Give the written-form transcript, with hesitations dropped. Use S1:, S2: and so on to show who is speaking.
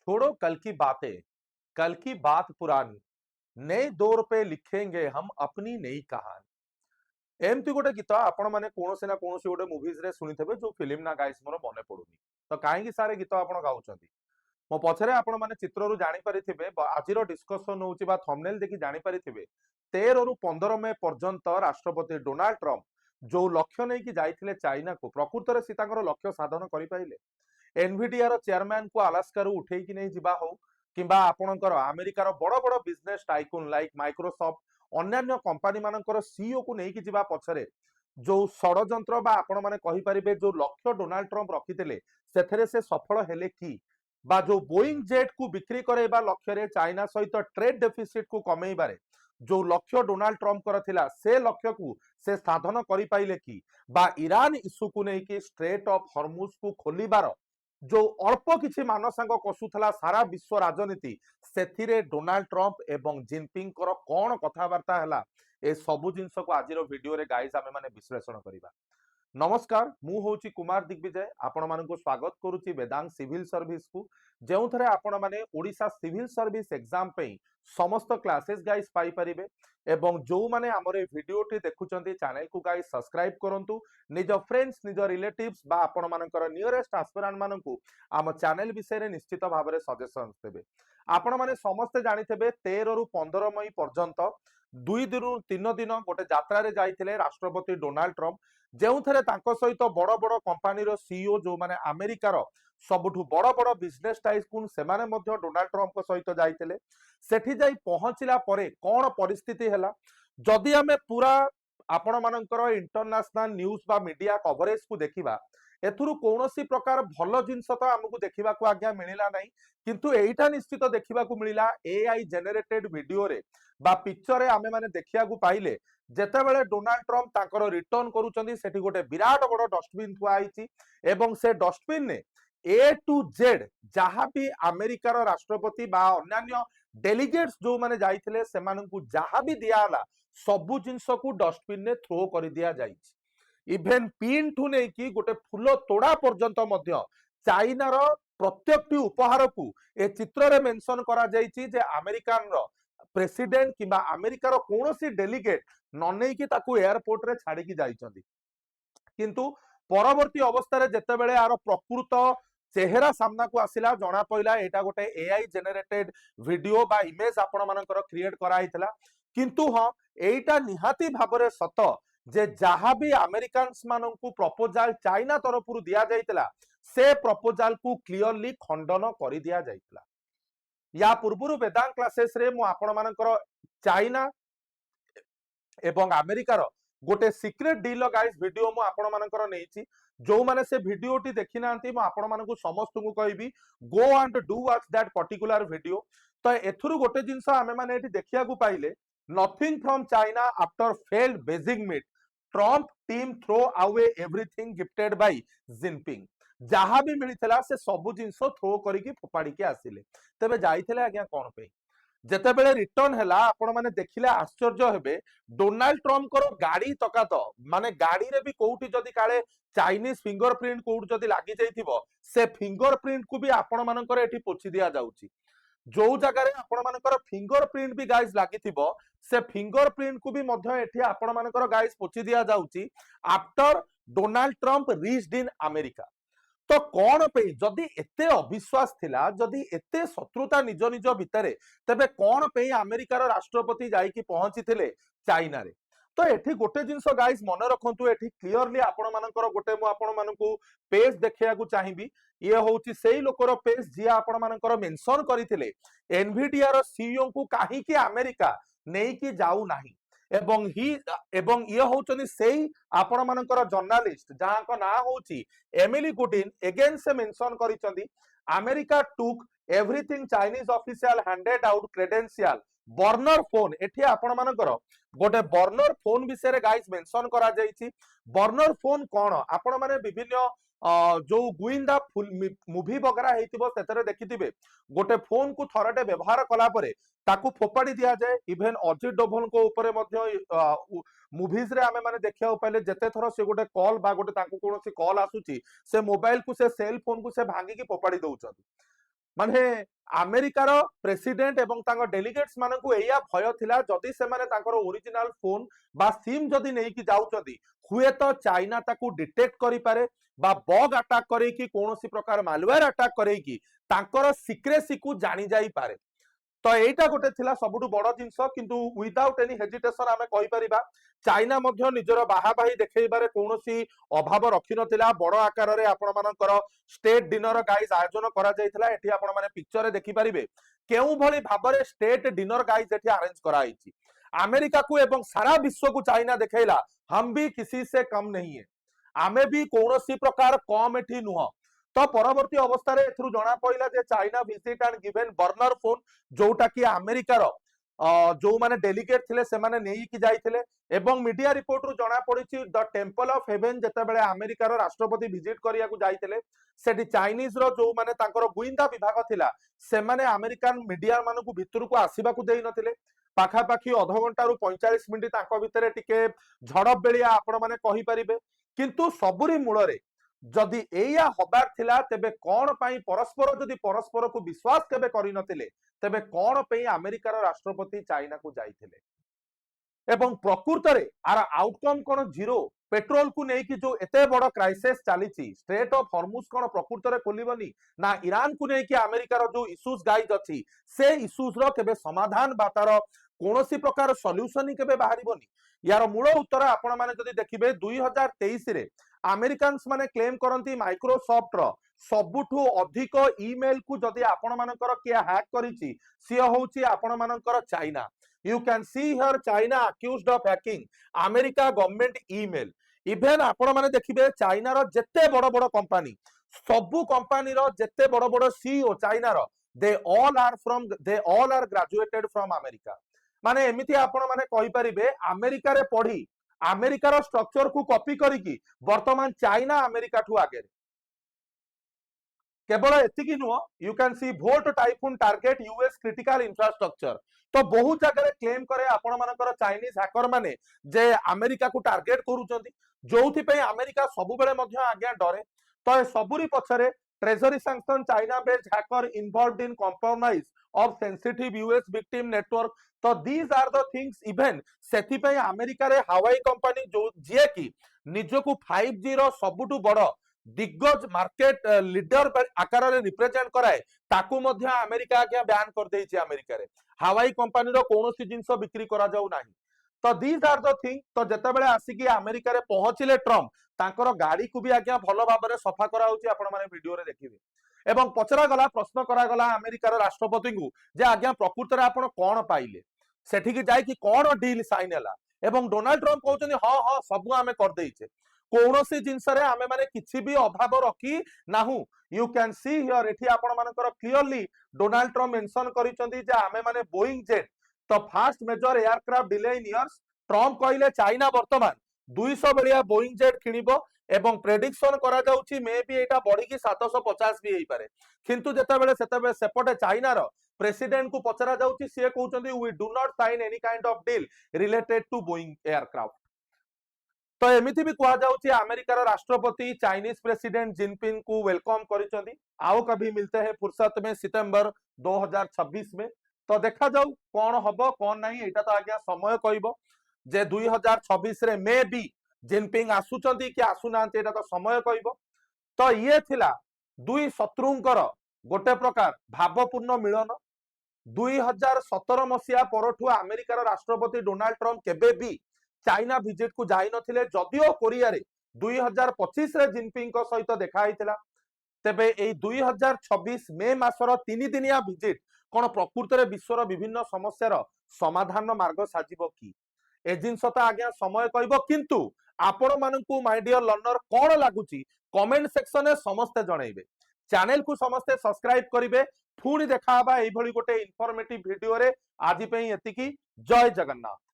S1: छोड़ो कल की बात पुरानी, नए दौर पे लिखेंगे हम अपनी नई कहानी। एमती गोटे गीत आपण मैंने कौन ना कौन गोटे मुवीज रे सुनिथेबे जो फिल्म ना गाइस मोर मने पड़ुनी। तो कहीं सारे गीत आपण गाउछंती मो पछरे आपण माने चित्ररु जानि परिथिबे आजिरो डिस्कशन होउची बा थंबनेल देखि जानि परिथिबे 13 रु 15 मई पर्यंत राष्ट्रपति डोनाल्ड ट्रम्प जो लक्ष्य नै कि जाइथिले चाइना को प्रकृत रे सीतांकर लक्ष्य साधन करि पाइले। एनवीडिया रो चेयरमैन को अलास्का रु उठेई कि नै जिबा हो किंबा आपणकर अमेरिकार बड़ बड़ बिजनेस टाइकून लाइक माइक्रोसॉफ्ट अन्य कंपनी मानकर सीईओ को नै कि जिबा पछरे जो षडयंत्र बा आपण माने कहि परिबे जो लक्ष्य डोनाल्ड ट्रम्प रखिथिले सेथरे से सफल हेले कि बा जो बोइंग जेट को बिक्री करेबा लक्ष्य रे चाइना सहित ट्रेड डेफिसिट को कमेइबारे जो लक्ष्य डोनाल्ड ट्रम्प कर थिला से लक्ष्य को से साधन करि पाइले कि बा ईरान इश्यू को नै कि स्ट्रेट ऑफ हॉर्मुज को खोलिबार जो अल्प किछि मानसांग कसुथला सारा विश्व राजनीति सेथिरे डोनाल्ड ट्रम्प एवं जिनपिंग कर कोन कथावार्ता हला ए सबु जिंस को आजिरो वीडियो रे गाइस आमे माने विश्लेषण करिबा। नमस्कार मु होची कुमार दिग्विजय आपण मानक स्वागत करूची वेदांत सिविल सर्विस को जो थे आपण माने ओडिशा सिविल सर्विस एग्जाम पे समस्त क्लासेस गाइस पाई परिबे एवं जो माने हमरे वीडियो टी देखुचंती चैनल को गाइस सब्सक्राइब करंतु निज फ्रेंड्स निज रिलेटिव्स बा आपण मानकर नियरेस्ट एस्पिरेंट मानकू आम चैनल विषय रे निश्चित भाव में सजेशन देबे। आपण माने समस्त जानिथेबे 13 रु 15 मई पर्यंत 2 दिन 3 दिन गोटे यात्रा रे जाइथिले राष्ट्रपति डोनाल्ड ट्रम्प जो थे सहित बड़ बड़ कंपानी सीईओ जो माने अमेरिकार सबुठु बड़ बड़ बिजनेस टाइकून से माने डोनाल्ड ट्रम्प सहित जाइथिले। सेठी जाई पहुंचला परे कोन परिस्थिति हैला जदि आमे पूरा आपण मानकर इंटरनेशनल न्यूज बा मीडिया कवरेज को देखिबा एथुरु कौनसी प्रकार भल जिनस तो आमको देखा आज्ञा मिलला नहीं किंतु एटा निश्चित देखा मिलला एआई जेनेरेटेड वीडियो रे बा पिक्चर रे आमे माने देखिया पाइले जेतेबेले डोनाल्ड ट्रम्प तांकर रिटर्न करूचंदी सेठी गोटे विराट बड़ डस्टबिन थुआ आइची एवं से डस्टबिन ने ए टू जेड जहां भी अमेरिकार राष्ट्रपति बा अन्य डेलीगेट्स जो माने जाइथिले सेमानंकु जहां भी दियाला सबु जिंस को डस्टबिन ने थ्रो कर दिया जाइछि। इभेन पिन ठू नहीं कि गोटे फूल तोड़ा पर्यंत मध्य चाइनार प्रत्येक उपहार को ए चित्र रे मेंशन करा जाइछि जे अमेरिकान रो प्रेसिडेंट किबा अमेरिकार कौनसी डेलीगेट न नहीं कि ताकू एयरपोर्ट रे छाड़ी की जाइछंती किंतु परवर्ती अवस्था रे जेतेबेले आरो प्रकृत चेहरा सामना को आसिला जना पइला एटा गोटे एआई जेनेरेटेड वीडियो बा इमेज आपण मानकर क्रिएट करा हितला किंतु हां एटा निहाती भाबरे सत जे जहां भी अमेरिकान्स माननकु प्रपोजल चाइना तरफ दिया जाइतला से प्रपोजल को क्लियरली खंडन कर दिया जाइतला। या पूर्व वेदांत क्लासेस रे मु आपण मानकर चाइना एवं अमेरिकार गोटे सिक्रेट डील गाइस वीडियो मु आपण मानकर नेछि जो माने से वीडियो टी देखि नांती मु आपण मानकु समस्त को कहबी go and do watch that particular video. तो एथुरु गोटे जिंस आमे माने एठी देखिया को पाइले nothing from China after failed Beijing meet Trump team throw away everything gifted by Jinping जहां भी मिलितला से सबु जिंस थ्रो करिकि फोपाड़ी के आसिले तबे जाइथिले आज्ञा कोन पे जेतेबेले रिटर्न हैला आपण माने देखिले आश्चर्य हेबे डोनाल्ड ट्रम्प करो गाड़ी तकात माने गाड़ी रे भी कोउठी जदी काले चाइनीज फिंगरप्रिंट कोउठ जदी लागि जाइथिबो से फिंगरप्रिंट को भी आपण मानकर एठी पोछि दिया जाउची जो जगह रे आपण मानकर फिंगरप्रिंट भी गाइस लागिथिबो से फिंगरप्रिंट को भी मध्य एठी आपण मानकर गाइस पोछि दिया जाउची after Donald Trump reached in America. तो कौन पे जदि एते अविश्वास थिला जदि एते शत्रुता निज निज भितरे तबे कौन पे अमेरिकार राष्ट्रपति जाई कि पहुंची थिले चाइना रे। तो एठी गोटे जिंस गाइस मन रखंतु एठी क्लियरली आपण मानकर गोटे मु आपण मानकु पेज देखिया को चाहिबी ये होउची सेही लोकर पेज जिया आपण मानकर मेंशन करिथिले एनवीडिया रो सीईओ को काहे कि अमेरिका नेई कि जाऊ नाही एवं ये होचनी सेही आपण मानकर जर्नलिस्ट जहां को ना होची एमिली गुडिन एगेन से मेंशन करिसंदी अमेरिका टुक everything Chinese official handed out credential burner phone एठी आपण मानकर गोटे बर्नर फोन विषय रे गाइस मेंशन करा जाईची। बर्नर फोन कोन आपण माने विभिन्न जो गुइंदा मूवी वगैरह हेतिबो सेतरे देखिथिबे गोटे फोन को थरटे व्यवहार कला परे ताकू फोपाड़ी दिया जाए इभेन अजित डोभाल को ऊपर मध्य मूवीज रे आमे माने देखिया पाइले जते थर से गोटे कॉल बा गोटे ताकू कोनोसी कॉल आसुची से मोबाइल को से सेल फोन को से भांगी की फोपाड़ी दउचंती माने अमेरिकार प्रेसिडेंट एवं तांको डेलीगेट्स मानकु एया भय थिला जदि से माने तांकर ओरिजिनल फोन बा सिम जदि नै कि जाउचंदी हुए तो चाइना ताकू डिटेक्ट करि पारे बा बग अटैक करे कि कोनोसी प्रकार मालवेयर अटैक करे कि तांकर सिक्रेसी को जानि जाई पारे तो एटा गोटे थिला सबुठु बड़ जिंस किंतु विदाउट एनी हेजिटेशन आमे कहि परिबा चाइना मध्य निजर बाहाबाही देखैबारे कोनोसी अभाव रखि नथिला बड़ आकार रे आपण मानकर स्टेट डिनर गाइज आयोजन करा जायथिला एठी आपण माने पिक्चर रे देखि परिबे केउ भली भाबरे स्टेट डिनर गाइज एठी अरेंज करा आइछि अमेरिका को एवं सारा विश्व को चाइना देखैला हम भी किसी से कम नहीं है आमे भी कोनोसी प्रकार कम एठी नुह तो परवर्ती अवस्था रे एथरु जणा पइला जे China visit and given burner phone जोटा कि अमेरिकार जो माने डेलीगेट थिले से माने नेई कि जाइथिले एवं मीडिया रिपोर्ट रु जणा पड़िछि द टेंपल ऑफ हेवन जते बेले अमेरिकार राष्ट्रपति विजिट करिया को जाइथिले सेठी चाइनीज रो जो माने तांकर गुइंदा विभाग थिला से माने अमेरिकन मीडिया मानु को भितर को आसीबा को देई नथिले पाखापाखी अध घंटा रु 45 मिनिट तांको भितरे टिके झड़प बेलिया आपण माने कहि परिबे किंतु सबुरी मूलरे जदि एया हबार थिला तेबे कोन पई परस्पर जदि परस्पर को विश्वास केबे करि नथिले तेबे कोन पई अमेरिकार राष्ट्रपति चाइना को जाइथिले एवं प्रकृत रे आर आउटकम कोन जीरो पेट्रोल को नेकी जो एते बड़ क्राइसिस चलीछि स्ट्रेट ऑफ हॉर्मुज कोन प्रकृत रे खोलिबनी ना ईरान को नेकी अमेरिकार जो इश्यूज गाइज अछि से इश्यूज रो केबे समाधान बा तार कोनोसी प्रकार सॉल्यूशन केबे बाहरिबनी यार मूल उत्तर आपण माने जदि देखिबे 2023 रे अमेरिकन्स माने क्लेम करंती माइक्रोसॉफ्ट रो सबुठु अधिक ईमेल को जदि आपण मानकर किया हैक करिछि से होउछि आपण मानकर China you can see here China accused of hacking America government email even आपण माने देखिबे चाइना रो जत्ते बड़ बड़ कंपनी सबु कंपनी रो जत्ते बड़ बड़ सीईओ चाइना रो they all are graduated from America माने एमिति आपण माने कहि परिबे अमेरिका रे पढी अमेरिकार स्ट्रक्चर को कॉपी करिकी वर्तमान चाइना अमेरिका ठू आगे केवल एतिकी नुह you can see Volt Typhoon target US critical infrastructure तो बहुत जगह क्लेम करे आपण मानकर चाइनीज हैकर माने जे अमेरिका को टार्गेट करूचंती जोथि पे अमेरिका सबु बेले मध्य आज्ञा डरे तो सबुरी पछरे treasury sanction China based hacker involved in compromise of sensitive US victim network तो these are the things even सेथि पे अमेरिका रे हवाई कंपनी जो जे कि निजको 5G रो सबुटु बड़ दिग्गज मार्केट लीडर आकार रे रिप्रेजेंट कराए ताकू मध्य अमेरिका आज्ञा बैन कर देछि अमेरिका रे हवाई कंपनी रो कोनोसी जिंस बिक्री करा जाउ नाही तो दीज आर द थिंग तो जते बेले आसी कि अमेरिका रे पहुंचिले ट्रम्प तांकर गाड़ी को भी आज्ञा भलो भाबरे सफा करा होछि आपण माने वीडियो रे देखिबे एवं पचरा गला प्रश्न करा गला अमेरिकार राष्ट्रपति को जे आज्ञा प्रकृत रे आपण कोन पाइले सेठी की जाय कि कोन डील साइन हला एवं डोनाल्ड ट्रम्प कहउछनी हां हां सब आमे कर देइछे कोनोसी जिंस रे आमे माने किछि भी अभाव रखी नाहु यू कैन सी हियर एठी आपण मानकर क्लियरली डोनाल्ड ट्रम्प मेंशन करिसंती जे आमे माने बोइंग जेट तो fast major aircraft delay in years Trump कहले चाइना वर्तमान 200 बेलिया बोइंग जेट किनिबो एवं प्रेडिक्शन करा जाउची मे बी एटा बढ़ी की 750 भी हेई पारे किंतु जेते बेले सेपटे चाइना रो प्रेसिडेंट को पचरा जाउची से कहउचंदी we do not sign any kind of deal related to Boeing aircraft तो एमिति भी कहा जाउची अमेरिकार राष्ट्रपति चाइनीज प्रेसिडेंट जिनपिंग को वेलकम करिसंदी आओ कभी मिलते हैं फुर्सत में सितंबर 2026 में तो देखा जाऊ कौन हबो कौन नहीं एटा तो आज्ञा समय कहबो जे 2026 रे मे बी जिनपिंग आसुचंदी कि आसुनांती एटा तो समय कहबो तो ये थिला दुई शत्रुंकर गोटे प्रकार भावपूर्ण मिलन 2017 मसिया परठु अमेरिकार राष्ट्रपति डोनाल्ड ट्रम्प केबे भी चाइना विजिट को जाई नथिले जदियो कोरिया रे 2025 रे जिनपिंग को सहित देखा हितला तेबे एई 2026 मे मासर 3 दिनिया विजिट कोन प्रकृत रे विश्वर विभिन्न समस्यार समाधान मार्ग साजिबो की ए जिंस तो आज्ञा समय कहबो किंतु आपण मानकू माय डियर लर्नर कोन लागुची कमेंट सेक्शन में समस्त जणैबे चैनल को समस्त सब्सक्राइब करिवे पुणी देखा एई भली गोटे इन्फॉर्मेटिव वीडियो रे आजि पई एतिकी जय जगन्नाथ।